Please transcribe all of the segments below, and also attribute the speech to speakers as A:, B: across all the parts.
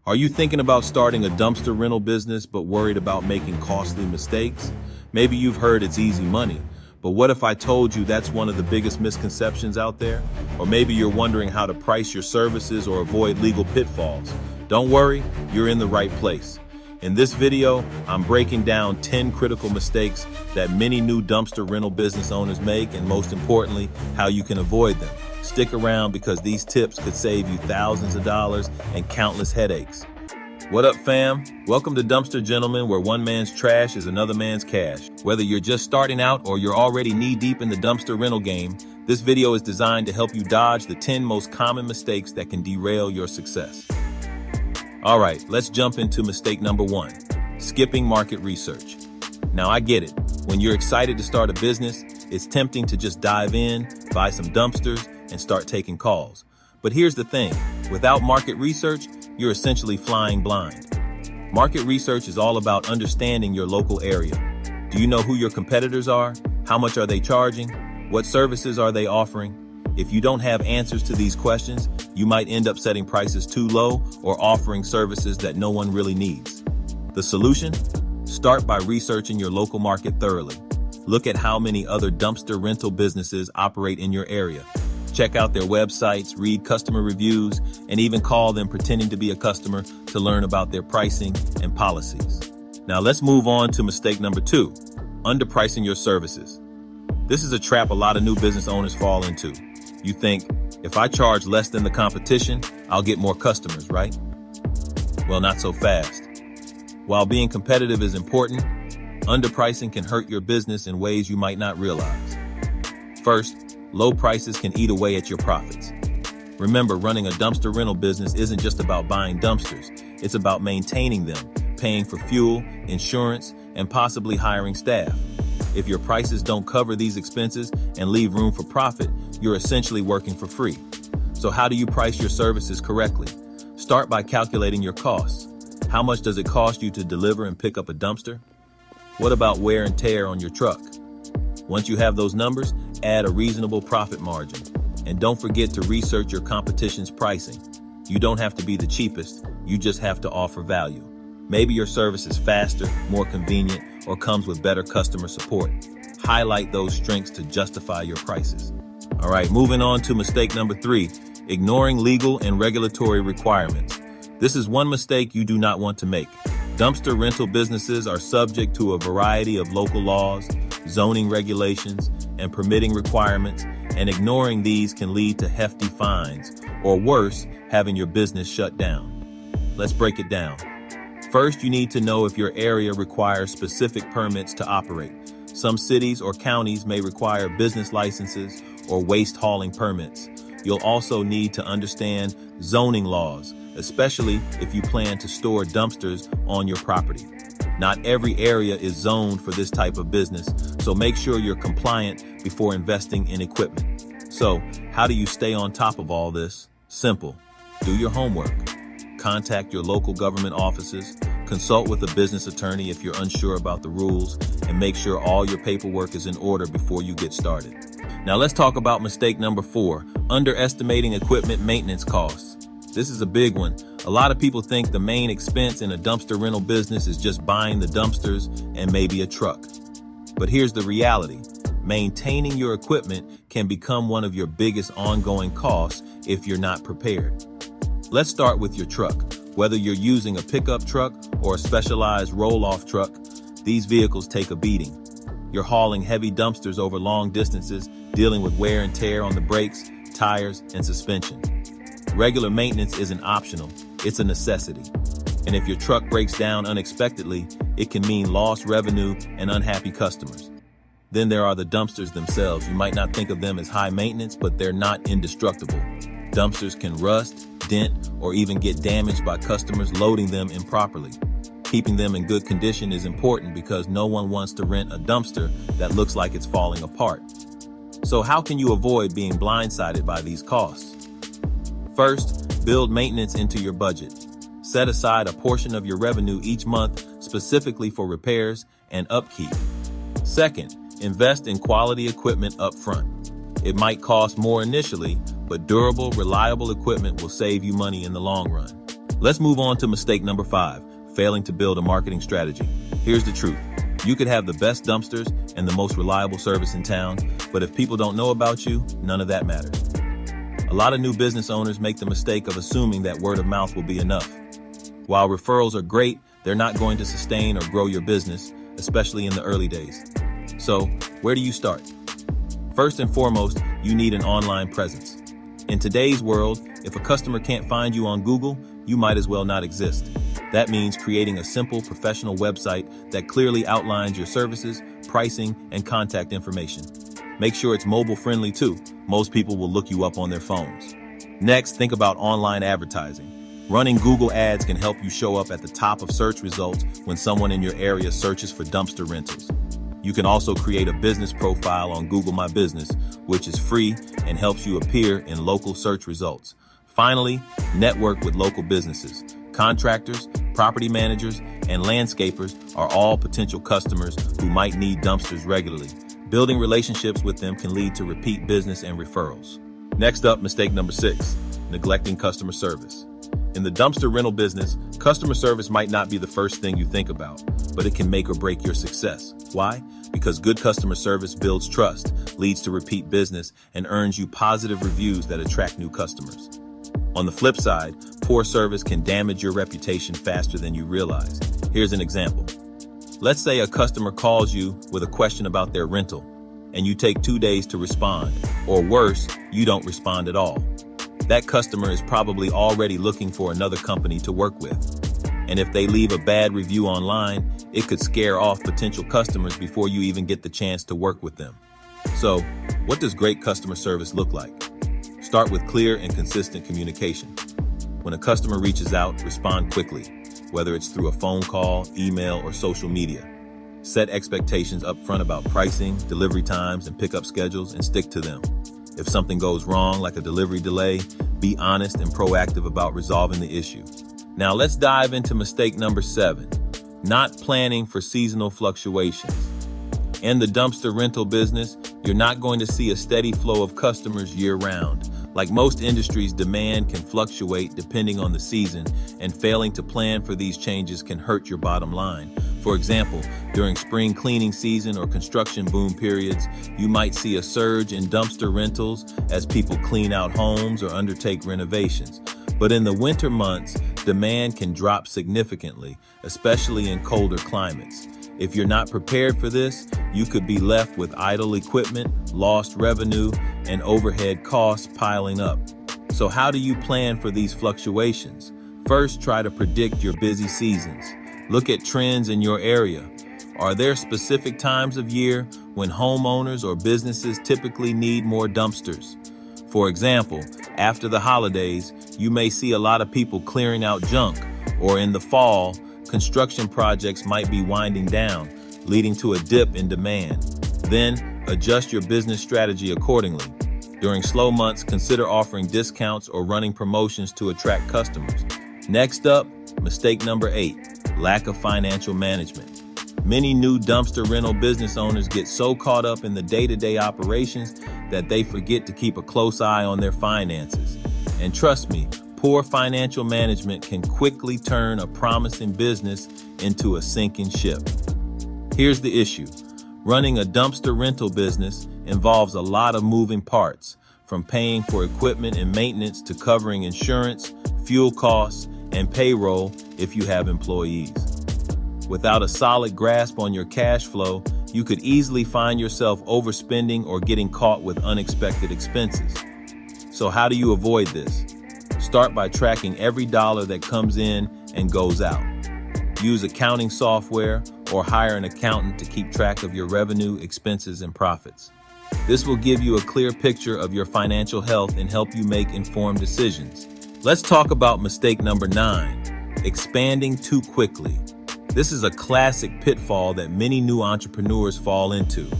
A: Are you thinking about starting a dumpster rental business but worried about making costly mistakes? Maybe you've heard it's easy money, but what if I told you that's one of the biggest misconceptions out there? Or maybe you're wondering how to price your services or avoid legal pitfalls. Don't worry, you're in the right place. In this video, I'm breaking down 10 critical mistakes that many new dumpster rental business owners make, and most importantly, how you can avoid them. Stick around because these tips could save you thousands of dollars and countless headaches. What up, fam? Welcome to Dumpster Gentlemen, where one man's trash is another man's cash. Whether you're just starting out or you're already knee-deep in the dumpster rental game, this video is designed to help you dodge the 10 most common mistakes that can derail your success. All right, let's jump into mistake number 1, skipping market research. Now, I get it. When you're excited to start a business, it's tempting to just dive in, buy some dumpsters, and start taking calls. But here's the thing, without market research, you're essentially flying blind. Market research is all about understanding your local area. Do you know who your competitors are? How much are they charging? What services are they offering? If you don't have answers to these questions, you might end up setting prices too low or offering services that no one really needs. The solution? Start by researching your local market thoroughly. Look at how many other dumpster rental businesses operate in your area. Check out their websites, read customer reviews, and even call them pretending to be a customer to learn about their pricing and policies. Now let's move on to mistake number 2, underpricing your services. This is a trap a lot of new business owners fall into. You think, if I charge less than the competition, I'll get more customers, right? Well, not so fast. While being competitive is important, underpricing can hurt your business in ways you might not realize. First, low prices can eat away at your profits. Remember, running a dumpster rental business isn't just about buying dumpsters. It's about maintaining them, paying for fuel, insurance, and possibly hiring staff. If your prices don't cover these expenses and leave room for profit, you're essentially working for free. So how do you price your services correctly? Start by calculating your costs. How much does it cost you to deliver and pick up a dumpster? What about wear and tear on your truck? Once you have those numbers, add a reasonable profit margin. And don't forget to research your competition's pricing. You don't have to be the cheapest, you just have to offer value. Maybe your service is faster, more convenient, or comes with better customer support. Highlight those strengths to justify your prices. All right, moving on to mistake number 3, ignoring legal and regulatory requirements. This is one mistake you do not want to make. Dumpster rental businesses are subject to a variety of local laws, zoning regulations, and permitting requirements, and ignoring these can lead to hefty fines, or worse, having your business shut down. Let's break it down. First, you need to know if your area requires specific permits to operate. Some cities or counties may require business licenses or waste hauling permits. You'll also need to understand zoning laws, especially if you plan to store dumpsters on your property. Not every area is zoned for this type of business, so make sure you're compliant before investing in equipment. So, how do you stay on top of all this? Simple. Do your homework. Contact your local government offices, consult with a business attorney if you're unsure about the rules, and make sure all your paperwork is in order before you get started. Now let's talk about mistake number 4, underestimating equipment maintenance costs. This is a big one. A lot of people think the main expense in a dumpster rental business is just buying the dumpsters and maybe a truck. But here's the reality. Maintaining your equipment can become one of your biggest ongoing costs if you're not prepared. Let's start with your truck. Whether you're using a pickup truck or a specialized roll-off truck, these vehicles take a beating. You're hauling heavy dumpsters over long distances, dealing with wear and tear on the brakes, tires, and suspension. Regular maintenance isn't optional, it's a necessity. And if your truck breaks down unexpectedly, it can mean lost revenue and unhappy customers. Then there are the dumpsters themselves. You might not think of them as high maintenance, but they're not indestructible. Dumpsters can rust, dent, or even get damaged by customers loading them improperly. Keeping them in good condition is important because no one wants to rent a dumpster that looks like it's falling apart. So how can you avoid being blindsided by these costs? First, build maintenance into your budget. Set aside a portion of your revenue each month specifically for repairs and upkeep. Second, invest in quality equipment up front. It might cost more initially, but durable, reliable equipment will save you money in the long run. Let's move on to mistake number 5, failing to build a marketing strategy. Here's the truth. You could have the best dumpsters and the most reliable service in town, but if people don't know about you, none of that matters. A lot of new business owners make the mistake of assuming that word of mouth will be enough. While referrals are great, they're not going to sustain or grow your business, especially in the early days. So, where do you start? First and foremost, you need an online presence. In today's world, if a customer can't find you on Google, you might as well not exist. That means creating a simple, professional website that clearly outlines your services, pricing, and contact information. Make sure it's mobile-friendly too. Most people will look you up on their phones. Next, think about online advertising. Running Google ads can help you show up at the top of search results when someone in your area searches for dumpster rentals. You can also create a business profile on Google My Business, which is free and helps you appear in local search results. Finally, network with local businesses. Contractors, property managers, and landscapers are all potential customers who might need dumpsters regularly. Building relationships with them can lead to repeat business and referrals. Next up, mistake number 6, neglecting customer service. In the dumpster rental business, customer service might not be the first thing you think about, but it can make or break your success. Why? Because good customer service builds trust, leads to repeat business, and earns you positive reviews that attract new customers. On the flip side, poor service can damage your reputation faster than you realize. Here's an example. Let's say a customer calls you with a question about their rental, and you take 2 days to respond, or worse, you don't respond at all. That customer is probably already looking for another company to work with. And if they leave a bad review online, it could scare off potential customers before you even get the chance to work with them. So, what does great customer service look like? Start with clear and consistent communication. When a customer reaches out, respond quickly, whether it's through a phone call, email, or social media. Set expectations up front about pricing, delivery times, and pickup schedules, and stick to them. If something goes wrong, like a delivery delay, be honest and proactive about resolving the issue. Now let's dive into mistake number 7, not planning for seasonal fluctuations. In the dumpster rental business, you're not going to see a steady flow of customers year-round. Like most industries, demand can fluctuate depending on the season, and failing to plan for these changes can hurt your bottom line. For example, during spring cleaning season or construction boom periods, you might see a surge in dumpster rentals as people clean out homes or undertake renovations. But in the winter months, demand can drop significantly, especially in colder climates. If you're not prepared for this, you could be left with idle equipment, lost revenue, and overhead costs piling up. So how do you plan for these fluctuations? First, try to predict your busy seasons. Look at trends in your area. Are there specific times of year when homeowners or businesses typically need more dumpsters? For example, after the holidays, you may see a lot of people clearing out junk, or in the fall, construction projects might be winding down, leading to a dip in demand. Then, adjust your business strategy accordingly. During slow months, consider offering discounts or running promotions to attract customers. Next up, mistake number 8, lack of financial management. Many new dumpster rental business owners get so caught up in the day-to-day operations that they forget to keep a close eye on their finances. And trust me, poor financial management can quickly turn a promising business into a sinking ship. Here's the issue. Running a dumpster rental business involves a lot of moving parts, from paying for equipment and maintenance to covering insurance, fuel costs, and payroll if you have employees. Without a solid grasp on your cash flow, you could easily find yourself overspending or getting caught with unexpected expenses. So how do you avoid this? Start by tracking every dollar that comes in and goes out. Use accounting software or hire an accountant to keep track of your revenue, expenses, and profits. This will give you a clear picture of your financial health and help you make informed decisions. Let's talk about mistake number 9, expanding too quickly. This is a classic pitfall that many new entrepreneurs fall into.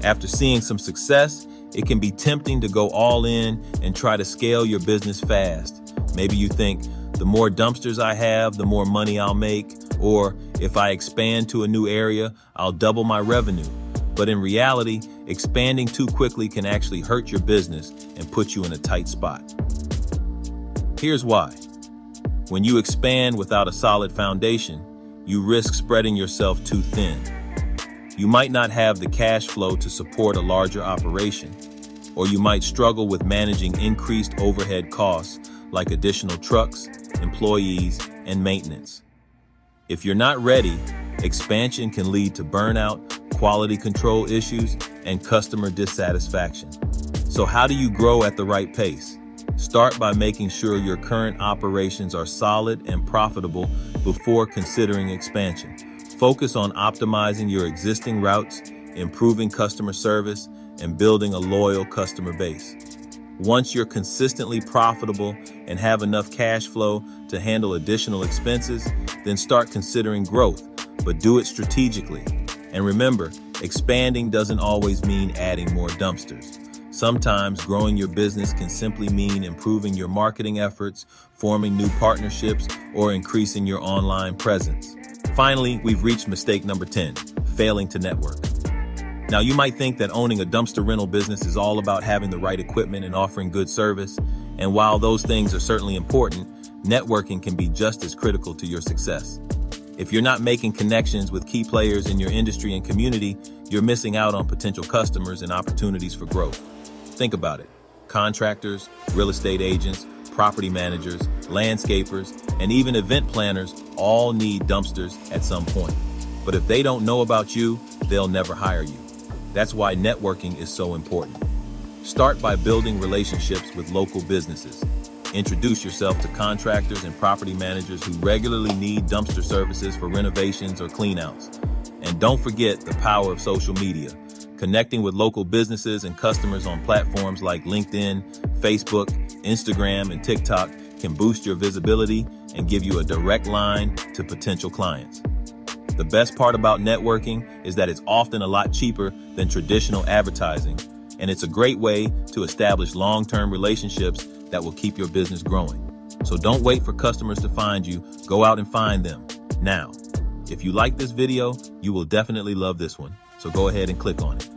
A: After seeing some success, it can be tempting to go all in and try to scale your business fast. Maybe you think, the more dumpsters I have, the more money I'll make, or if I expand to a new area, I'll double my revenue. But in reality, expanding too quickly can actually hurt your business and put you in a tight spot. Here's why. When you expand without a solid foundation, you risk spreading yourself too thin. You might not have the cash flow to support a larger operation, or you might struggle with managing increased overhead costs like additional trucks, employees, and maintenance. If you're not ready, expansion can lead to burnout, quality control issues, and customer dissatisfaction. So how do you grow at the right pace? Start by making sure your current operations are solid and profitable before considering expansion. Focus on optimizing your existing routes, improving customer service, and building a loyal customer base. Once you're consistently profitable and have enough cash flow to handle additional expenses, then start considering growth, but do it strategically. And remember, expanding doesn't always mean adding more dumpsters. Sometimes growing your business can simply mean improving your marketing efforts, forming new partnerships, or increasing your online presence. Finally, we've reached mistake number 10, failing to network. Now, you might think that owning a dumpster rental business is all about having the right equipment and offering good service. And while those things are certainly important, networking can be just as critical to your success. If you're not making connections with key players in your industry and community, you're missing out on potential customers and opportunities for growth. Think about it. Contractors, real estate agents, property managers, landscapers, and even event planners all need dumpsters at some point. But if they don't know about you, they'll never hire you. That's why networking is so important. Start by building relationships with local businesses. Introduce yourself to contractors and property managers who regularly need dumpster services for renovations or cleanouts. And don't forget the power of social media. Connecting with local businesses and customers on platforms like LinkedIn, Facebook, Instagram, and TikTok can boost your visibility and give you a direct line to potential clients. The best part about networking is that it's often a lot cheaper than traditional advertising, and it's a great way to establish long-term relationships that will keep your business growing. So don't wait for customers to find you, go out and find them now. If you like this video, you will definitely love this one, so go ahead and click on it.